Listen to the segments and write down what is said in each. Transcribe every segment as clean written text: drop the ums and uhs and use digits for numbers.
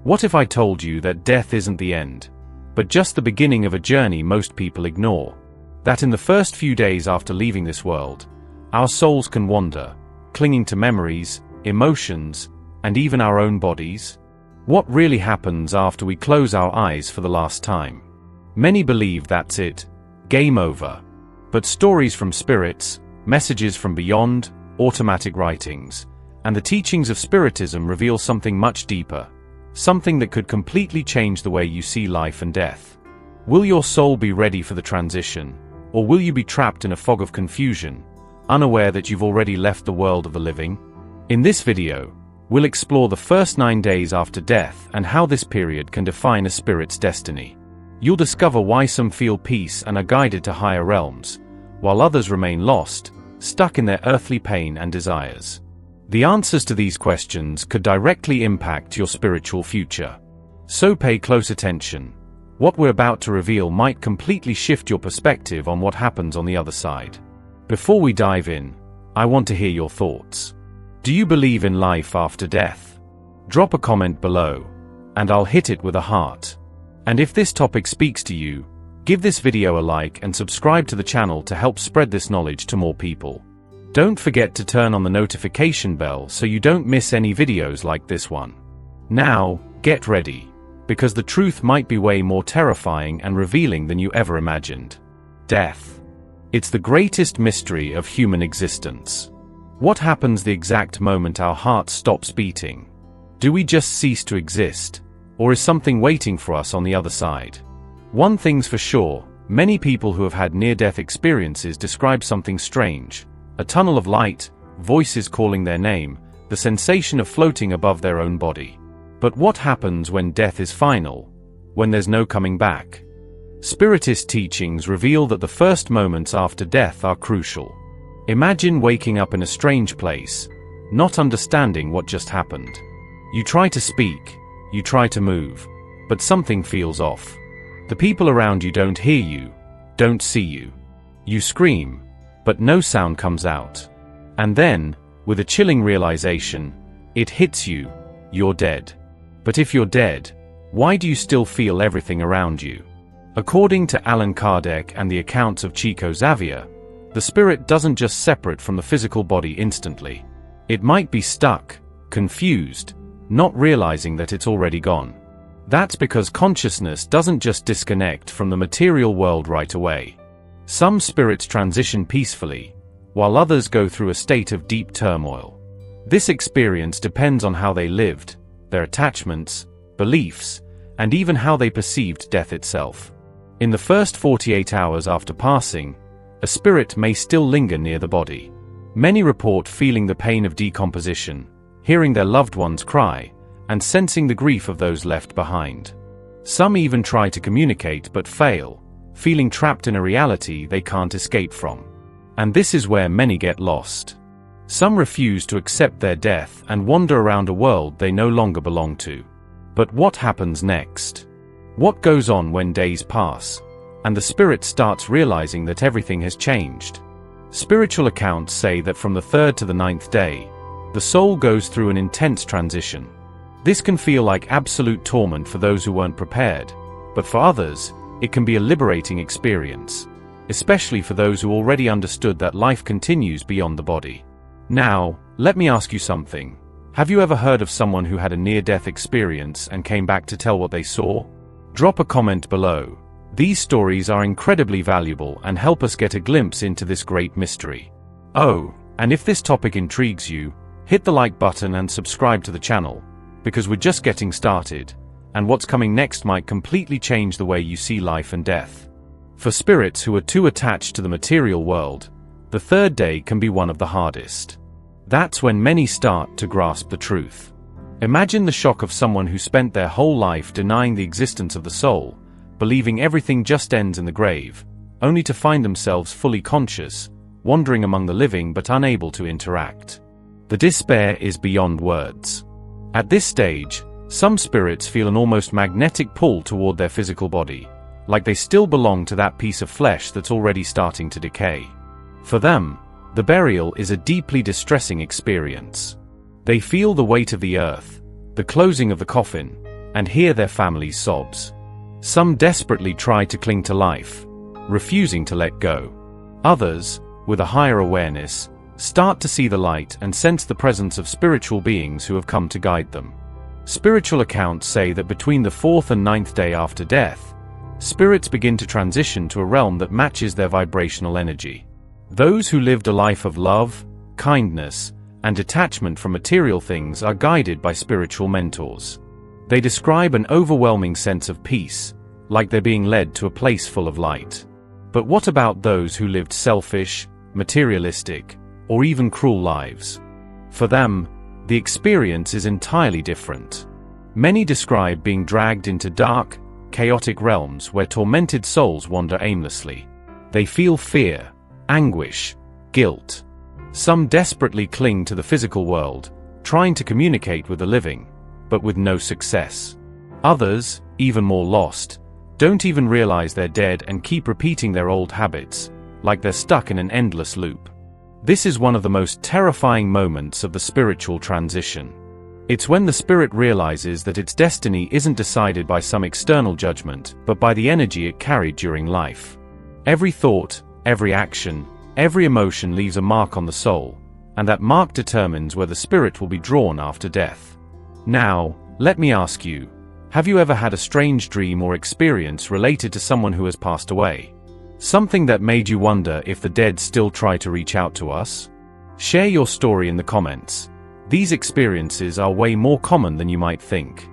What if I told you that death isn't the end, but just the beginning of a journey most people ignore? That in the first few days after leaving this world, our souls can wander, clinging to memories, emotions, and even our own bodies? What really happens after we close our eyes for the last time? Many believe that's it, game over. But stories from spirits, messages from beyond, automatic writings, and the teachings of Spiritism reveal something much deeper, something that could completely change the way you see life and death. Will your soul be ready for the transition, or will you be trapped in a fog of confusion, unaware that you've already left the world of the living? In this video, we'll explore the first 9 days after death and how this period can define a spirit's destiny. You'll discover why some feel peace and are guided to higher realms, while others remain lost, stuck in their earthly pain and desires. The answers to these questions could directly impact your spiritual future. So pay close attention. What we're about to reveal might completely shift your perspective on what happens on the other side. Before we dive in, I want to hear your thoughts. Do you believe in life after death? Drop a comment below, and I'll hit it with a heart. And if this topic speaks to you, give this video a like and subscribe to the channel to help spread this knowledge to more people. Don't forget to turn on the notification bell so you don't miss any videos like this one. Now, get ready, because the truth might be way more terrifying and revealing than you ever imagined. Death. It's the greatest mystery of human existence. What happens the exact moment our heart stops beating? Do we just cease to exist, or is something waiting for us on the other side? One thing's for sure, many people who have had near-death experiences describe something strange: a tunnel of light, voices calling their name, the sensation of floating above their own body. But what happens when death is final, when there's no coming back? Spiritist teachings reveal that the first moments after death are crucial. Imagine waking up in a strange place, not understanding what just happened. You try to speak, you try to move, but something feels off. The people around you don't hear you, don't see you. You scream, but no sound comes out. And then, with a chilling realization, it hits you: you're dead. But if you're dead, why do you still feel everything around you? According to Allan Kardec and the accounts of Chico Xavier, the spirit doesn't just separate from the physical body instantly. It might be stuck, confused, not realizing that it's already gone. That's because consciousness doesn't just disconnect from the material world right away. Some spirits transition peacefully, while others go through a state of deep turmoil. This experience depends on how they lived, their attachments, beliefs, and even how they perceived death itself. In the first 48 hours after passing, a spirit may still linger near the body. Many report feeling the pain of decomposition, hearing their loved ones cry, and sensing the grief of those left behind. Some even try to communicate but fail, feeling trapped in a reality they can't escape from. And this is where many get lost. Some refuse to accept their death and wander around a world they no longer belong to. But what happens next? What goes on when days pass, and the spirit starts realizing that everything has changed? Spiritual accounts say that from the 3rd to the 9th day, the soul goes through an intense transition. This can feel like absolute torment for those who weren't prepared, but for others, it can be a liberating experience, especially for those who already understood that life continues beyond the body. Now, let me ask you something. Have you ever heard of someone who had a near-death experience and came back to tell what they saw? Drop a comment below. These stories are incredibly valuable and help us get a glimpse into this great mystery. Oh, and if this topic intrigues you, hit the like button and subscribe to the channel, because we're just getting started, and what's coming next might completely change the way you see life and death. For spirits who are too attached to the material world, the 3rd day can be one of the hardest. That's when many start to grasp the truth. Imagine the shock of someone who spent their whole life denying the existence of the soul, believing everything just ends in the grave, only to find themselves fully conscious, wandering among the living but unable to interact. The despair is beyond words. At this stage, some spirits feel an almost magnetic pull toward their physical body, like they still belong to that piece of flesh that's already starting to decay. For them, the burial is a deeply distressing experience. They feel the weight of the earth, the closing of the coffin, and hear their family's sobs. Some desperately try to cling to life, refusing to let go. Others, with a higher awareness, start to see the light and sense the presence of spiritual beings who have come to guide them. Spiritual accounts say that between the 4th and 9th day after death, spirits begin to transition to a realm that matches their vibrational energy. Those who lived a life of love, kindness, and detachment from material things are guided by spiritual mentors. They describe an overwhelming sense of peace, like they're being led to a place full of light. But what about those who lived selfish, materialistic, or even cruel lives? For them, the experience is entirely different. Many describe being dragged into dark, chaotic realms where tormented souls wander aimlessly. They feel fear, anguish, guilt. Some desperately cling to the physical world, trying to communicate with the living, but with no success. Others, even more lost, don't even realize they're dead and keep repeating their old habits, like they're stuck in an endless loop. This is one of the most terrifying moments of the spiritual transition. It's when the spirit realizes that its destiny isn't decided by some external judgment, but by the energy it carried during life. Every thought, every action, every emotion leaves a mark on the soul, and that mark determines where the spirit will be drawn after death. Now, let me ask you, have you ever had a strange dream or experience related to someone who has passed away? Something that made you wonder if the dead still try to reach out to us? Share your story in the comments. These experiences are way more common than you might think.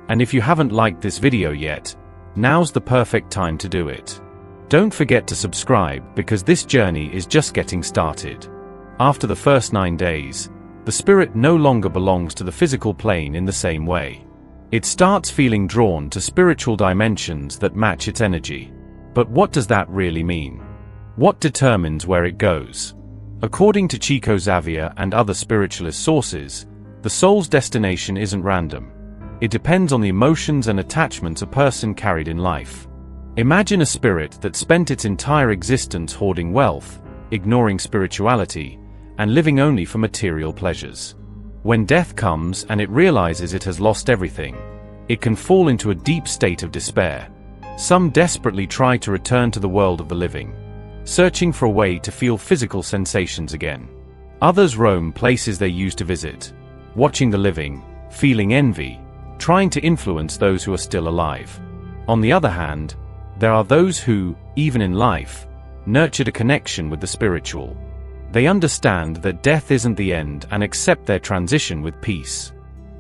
And if you haven't liked this video yet, now's the perfect time to do it. Don't forget to subscribe because this journey is just getting started. After the first 9 days, the spirit no longer belongs to the physical plane in the same way. It starts feeling drawn to spiritual dimensions that match its energy. But what does that really mean? What determines where it goes? According to Chico Xavier and other spiritualist sources, the soul's destination isn't random. It depends on the emotions and attachments a person carried in life. Imagine a spirit that spent its entire existence hoarding wealth, ignoring spirituality, and living only for material pleasures. When death comes and it realizes it has lost everything, it can fall into a deep state of despair. Some desperately try to return to the world of the living, searching for a way to feel physical sensations again. Others roam places they used to visit, watching the living, feeling envy, trying to influence those who are still alive. On the other hand, there are those who, even in life, nurtured a connection with the spiritual. They understand that death isn't the end and accept their transition with peace.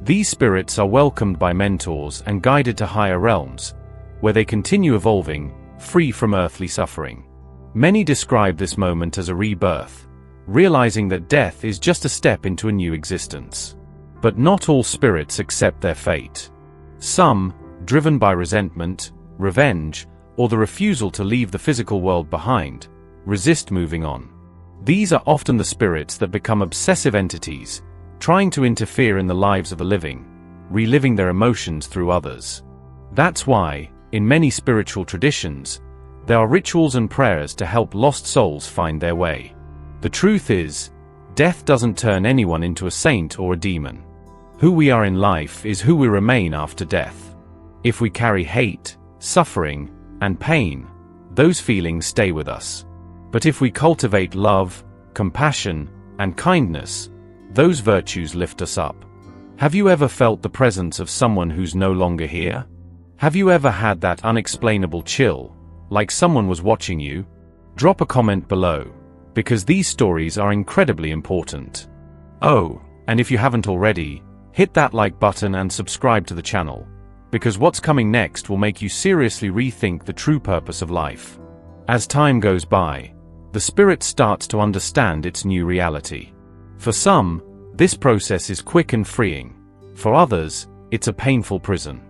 These spirits are welcomed by mentors and guided to higher realms, where they continue evolving, free from earthly suffering. Many describe this moment as a rebirth, realizing that death is just a step into a new existence. But not all spirits accept their fate. Some, driven by resentment, revenge, or the refusal to leave the physical world behind, resist moving on. These are often the spirits that become obsessive entities, trying to interfere in the lives of the living, reliving their emotions through others. That's why, in many spiritual traditions, there are rituals and prayers to help lost souls find their way. The truth is, death doesn't turn anyone into a saint or a demon. Who we are in life is who we remain after death. If we carry hate, suffering, and pain, those feelings stay with us. But if we cultivate love, compassion, and kindness, those virtues lift us up. Have you ever felt the presence of someone who's no longer here? Have you ever had that unexplainable chill, like someone was watching you? Drop a comment below, because these stories are incredibly important. Oh, and if you haven't already, hit that like button and subscribe to the channel, because what's coming next will make you seriously rethink the true purpose of life. As time goes by, the spirit starts to understand its new reality. For some, this process is quick and freeing. For others, it's a painful prison.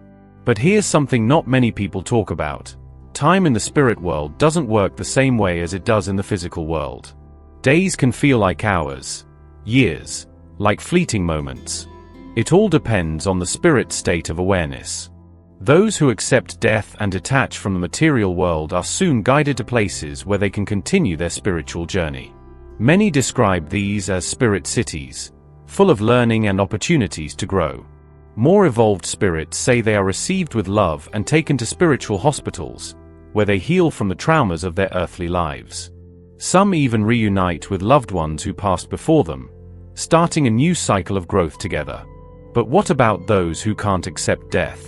But here's something not many people talk about. Time in the spirit world doesn't work the same way as it does in the physical world. Days can feel like hours, years, like fleeting moments. It all depends on the spirit's state of awareness. Those who accept death and detach from the material world are soon guided to places where they can continue their spiritual journey. Many describe these as spirit cities, full of learning and opportunities to grow. More evolved spirits say they are received with love and taken to spiritual hospitals, where they heal from the traumas of their earthly lives. Some even reunite with loved ones who passed before them, starting a new cycle of growth together. But what about those who can't accept death?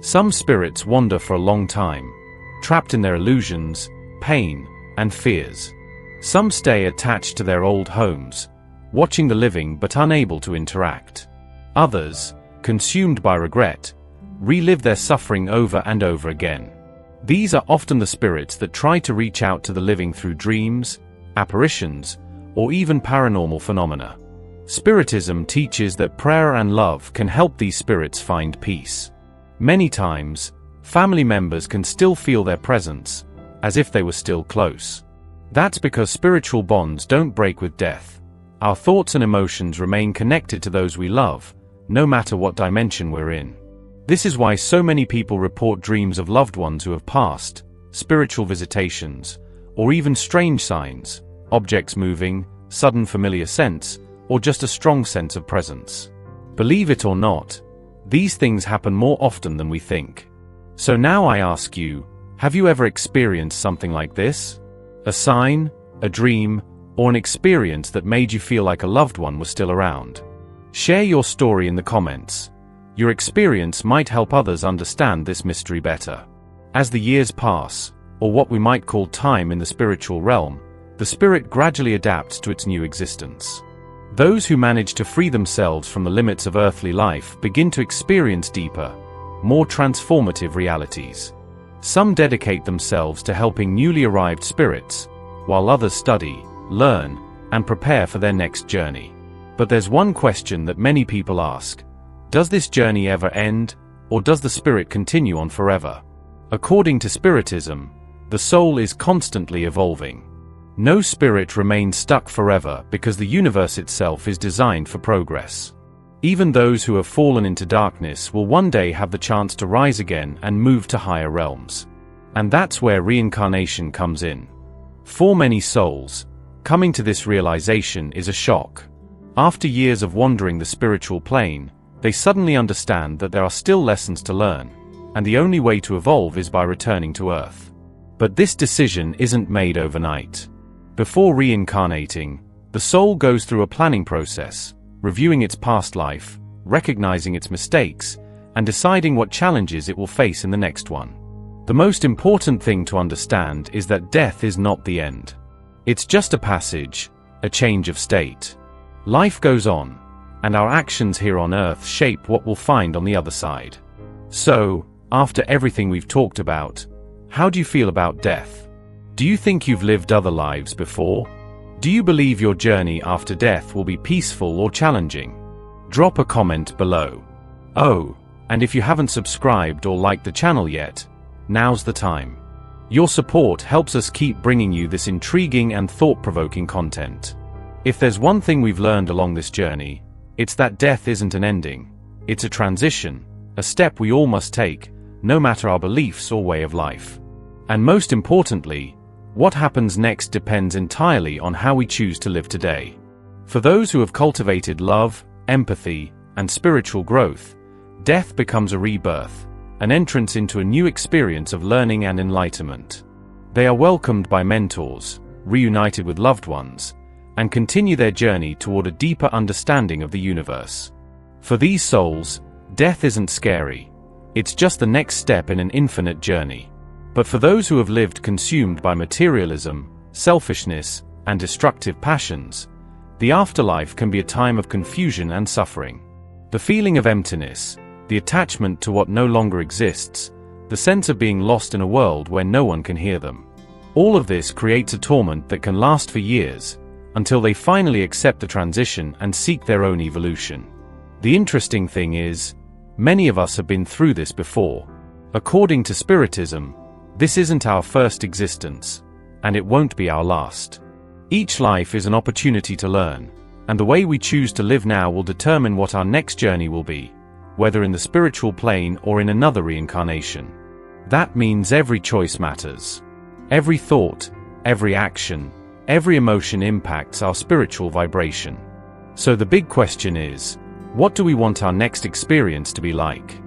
Some spirits wander for a long time, trapped in their illusions, pain, and fears. Some stay attached to their old homes, watching the living but unable to interact. Others, consumed by regret, relive their suffering over and over again. These are often the spirits that try to reach out to the living through dreams, apparitions, or even paranormal phenomena. Spiritism teaches that prayer and love can help these spirits find peace. Many times, family members can still feel their presence, as if they were still close. That's because spiritual bonds don't break with death. Our thoughts and emotions remain connected to those we love, no matter what dimension we're in. This is why so many people report dreams of loved ones who have passed, spiritual visitations, or even strange signs, objects moving, sudden familiar sense, or just a strong sense of presence. Believe it or not, these things happen more often than we think. So now I ask you, have you ever experienced something like this? A sign, a dream, or an experience that made you feel like a loved one was still around? Share your story in the comments. Your experience might help others understand this mystery better. As the years pass, or what we might call time in the spiritual realm, the spirit gradually adapts to its new existence. Those who manage to free themselves from the limits of earthly life begin to experience deeper, more transformative realities. Some dedicate themselves to helping newly arrived spirits, while others study, learn, and prepare for their next journey. But there's one question that many people ask. Does this journey ever end, or does the spirit continue on forever? According to Spiritism, the soul is constantly evolving. No spirit remains stuck forever because the universe itself is designed for progress. Even those who have fallen into darkness will one day have the chance to rise again and move to higher realms. And that's where reincarnation comes in. For many souls, coming to this realization is a shock. After years of wandering the spiritual plane, they suddenly understand that there are still lessons to learn, and the only way to evolve is by returning to Earth. But this decision isn't made overnight. Before reincarnating, the soul goes through a planning process, reviewing its past life, recognizing its mistakes, and deciding what challenges it will face in the next one. The most important thing to understand is that death is not the end. It's just a passage, a change of state. Life goes on, and our actions here on Earth shape what we'll find on the other side. So, after everything we've talked about, how do you feel about death? Do you think you've lived other lives before? Do you believe your journey after death will be peaceful or challenging? Drop a comment below. Oh, and if you haven't subscribed or liked the channel yet, now's the time. Your support helps us keep bringing you this intriguing and thought-provoking content. If there's one thing we've learned along this journey, it's that death isn't an ending. It's a transition, a step we all must take, no matter our beliefs or way of life. And most importantly, what happens next depends entirely on how we choose to live today. For those who have cultivated love, empathy, and spiritual growth, death becomes a rebirth, an entrance into a new experience of learning and enlightenment. They are welcomed by mentors, reunited with loved ones, and continue their journey toward a deeper understanding of the universe. For these souls, death isn't scary. It's just the next step in an infinite journey. But for those who have lived consumed by materialism, selfishness, and destructive passions, the afterlife can be a time of confusion and suffering. The feeling of emptiness, the attachment to what no longer exists, the sense of being lost in a world where no one can hear them. All of this creates a torment that can last for years, until they finally accept the transition and seek their own evolution. The interesting thing is, many of us have been through this before. According to Spiritism, this isn't our first existence, and it won't be our last. Each life is an opportunity to learn, and the way we choose to live now will determine what our next journey will be, whether in the spiritual plane or in another reincarnation. That means every choice matters. Every thought, every action, every emotion impacts our spiritual vibration. So the big question is, What do we want our next experience to be like?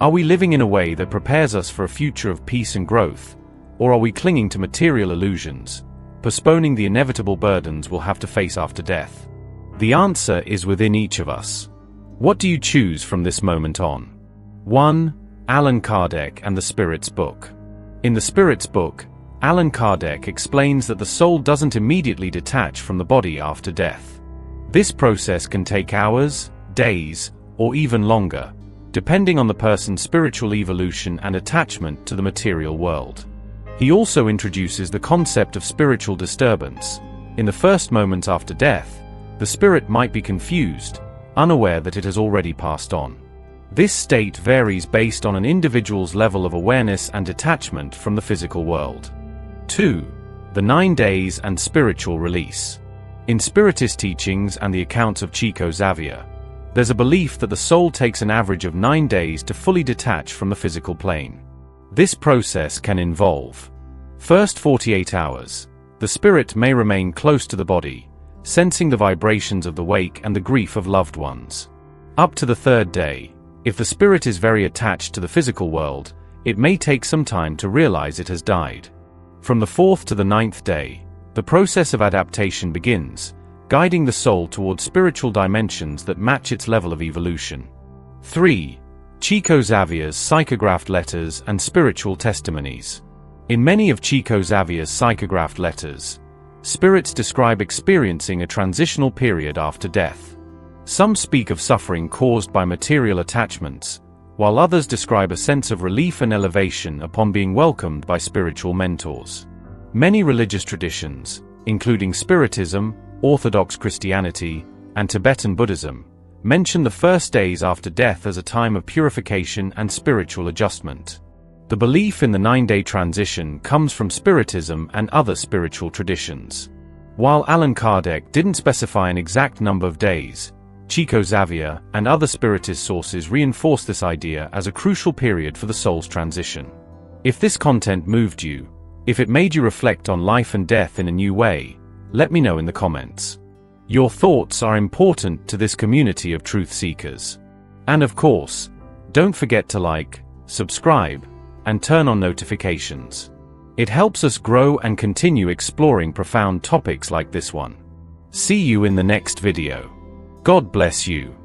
Are we living in a way that prepares us for a future of peace and growth, or are we clinging to material illusions, postponing the inevitable burdens we'll have to face after death? The answer is within each of us. What do you choose from this moment on? 1. Allan Kardec and the Spirit's Book. In the Spirit's Book, Allan Kardec explains that the soul doesn't immediately detach from the body after death. This process can take hours, days, or even longer, depending on the person's spiritual evolution and attachment to the material world. He also introduces the concept of spiritual disturbance. In the first moments after death, the spirit might be confused, unaware that it has already passed on. This state varies based on an individual's level of awareness and detachment from the physical world. 2. The 9 days and spiritual release. In Spiritist teachings and the accounts of Chico Xavier, there's a belief that the soul takes an average of 9 days to fully detach from the physical plane. This process can involve: first 48 hours. The spirit may remain close to the body, sensing the vibrations of the wake and the grief of loved ones. Up to the 3rd day, if the spirit is very attached to the physical world, it may take some time to realize it has died. From the 4th to the 9th day, the process of adaptation begins, guiding the soul towards spiritual dimensions that match its level of evolution. 3. Chico Xavier's psychographed letters and spiritual testimonies. In many of Chico Xavier's psychographed letters, spirits describe experiencing a transitional period after death. Some speak of suffering caused by material attachments, while others describe a sense of relief and elevation upon being welcomed by spiritual mentors. Many religious traditions, including Spiritism, Orthodox Christianity, and Tibetan Buddhism, mention the first days after death as a time of purification and spiritual adjustment. The belief in the 9-day transition comes from Spiritism and other spiritual traditions. While Allan Kardec didn't specify an exact number of days, Chico Xavier and other Spiritist sources reinforce this idea as a crucial period for the soul's transition. If this content moved you, if it made you reflect on life and death in a new way, let me know in the comments. Your thoughts are important to this community of truth seekers. And of course, don't forget to like, subscribe, and turn on notifications. It helps us grow and continue exploring profound topics like this one. See you in the next video. God bless you.